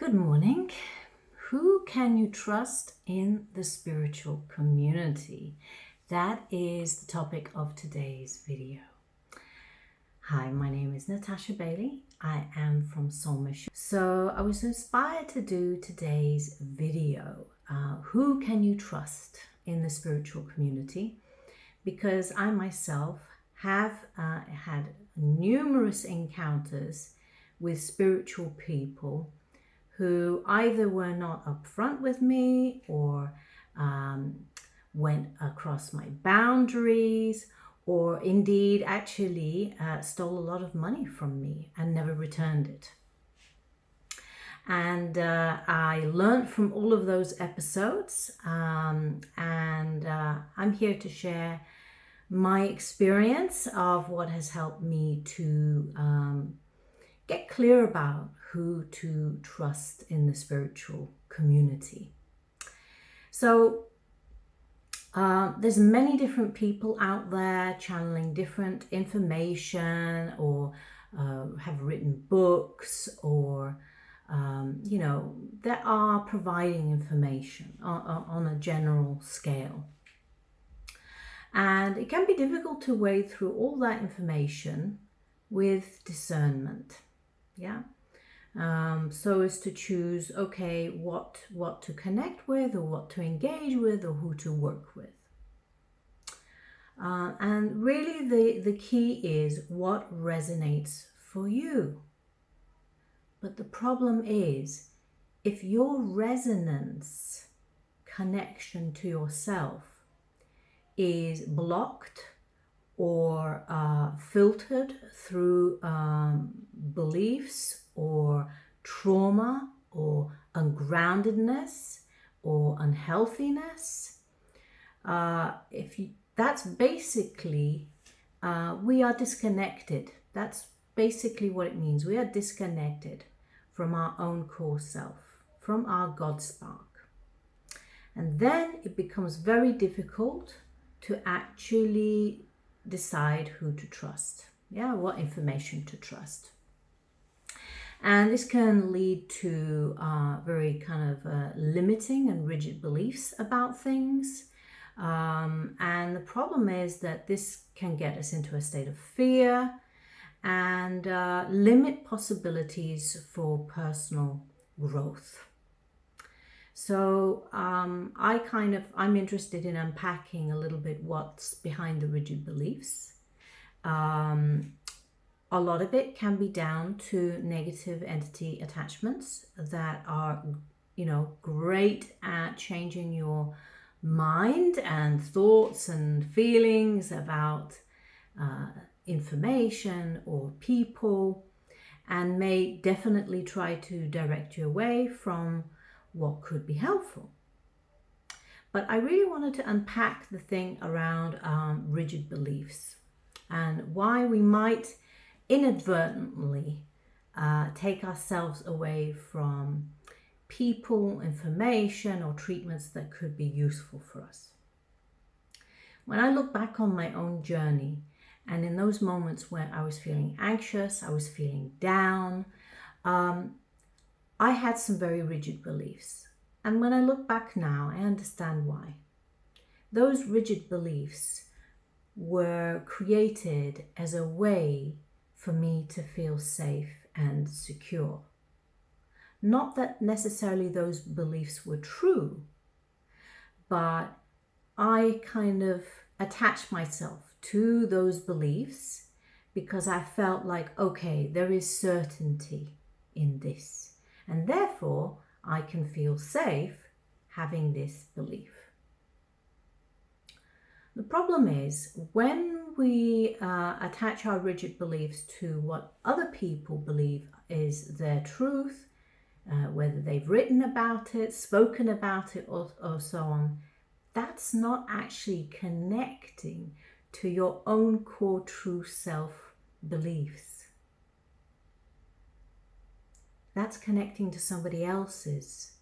Good morning. Who can you trust in the spiritual community? That is the topic of today's video. Hi, my name is Natasha Bailey. I am from Soul Mission. So I was inspired to do today's video. Who can you trust in the spiritual community? Because I myself have had numerous encounters with spiritual people who either were not upfront with me or went across my boundaries, or indeed actually stole a lot of money from me and never returned it. And I learned from all of those episodes, and I'm here to share my experience of what has helped me to get clear about who to trust in the spiritual community. So there's many different people out there channeling different information, or have written books, or that are providing information on a general scale. And it can be difficult to wade through all that information with discernment. Yeah. So as to choose, okay, what to connect with, or what to engage with, or who to work with. And really the key is what resonates for you. But the problem is, if your resonance connection to yourself is blocked or filtered through beliefs or trauma or ungroundedness or unhealthiness, that's basically we are disconnected. That's basically what it means. We are disconnected from our own core self, from our God spark. And then it becomes very difficult to actually decide who to trust. Yeah, what information to trust. And this can lead to very kind of limiting and rigid beliefs about things. And the problem is that this can get us into a state of fear and limit possibilities for personal growth. So I'm interested in unpacking a little bit what's behind the rigid beliefs. A lot of it can be down to negative entity attachments that are, great at changing your mind and thoughts and feelings about information or people, and may definitely try to direct you away from what could be helpful. But I really wanted to unpack the thing around rigid beliefs and why we might inadvertently take ourselves away from people, information, or treatments that could be useful for us. When I look back on my own journey, and in those moments where I was feeling anxious, I was feeling down, I had some very rigid beliefs. And when I look back now, I understand why. Those rigid beliefs were created as a way for me to feel safe and secure. Not that necessarily those beliefs were true, but I kind of attached myself to those beliefs because I felt like, okay, there is certainty in this, and therefore I can feel safe having this belief. The problem is when we attach our rigid beliefs to what other people believe is their truth, whether they've written about it, spoken about it, or so on, that's not actually connecting to your own core true self beliefs. That's connecting to somebody else's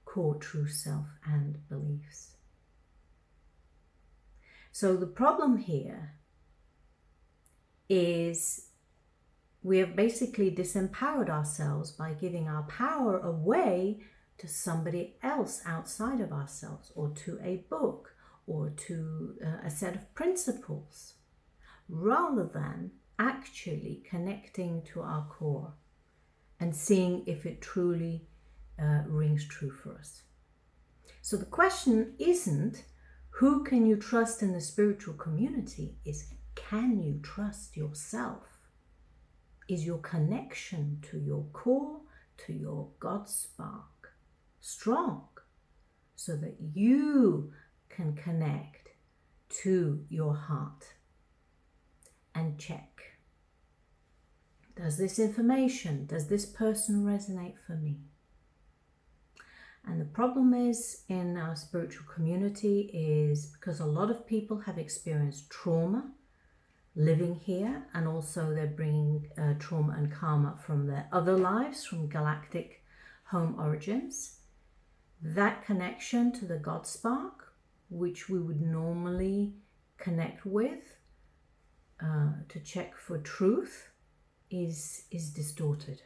core true self and beliefs. So the problem here is we have basically disempowered ourselves by giving our power away to somebody else outside of ourselves, or to a book, or to a set of principles, rather than actually connecting to our core and seeing if it truly rings true for us. So the question isn't who can you trust in the spiritual community, is can you trust yourself? Is your connection to your core, to your God spark, strong, so that you can connect to your heart and check, does this information, does this person resonate for me? And the problem is in our spiritual community is because a lot of people have experienced trauma living here, and also they're bringing trauma and karma from their other lives, from galactic home origins. That connection to the God spark, which we would normally connect with to check for truth, is distorted.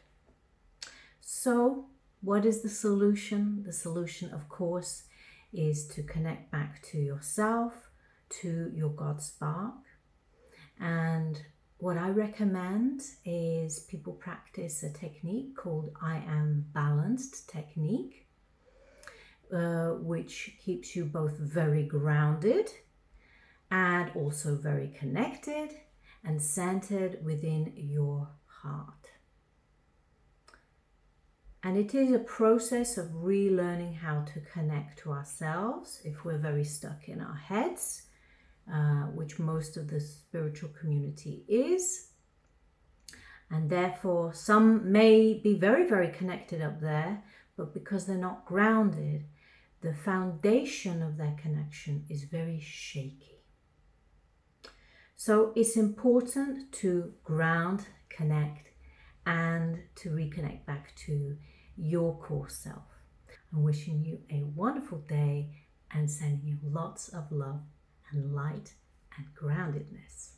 So what is the solution? The solution, of course, is to connect back to yourself, to your God spark. And what I recommend is people practice a technique called I Am Balanced technique, which keeps you both very grounded and also very connected and centered within your heart. And it is a process of relearning how to connect to ourselves if we're very stuck in our heads, which most of the spiritual community is. And therefore some may be very, very connected up there, but because they're not grounded, the foundation of their connection is very shaky. So it's important to ground, connect, and to reconnect back to your core self. I'm wishing you a wonderful day and sending you lots of love and light and groundedness.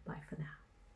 Bye for now.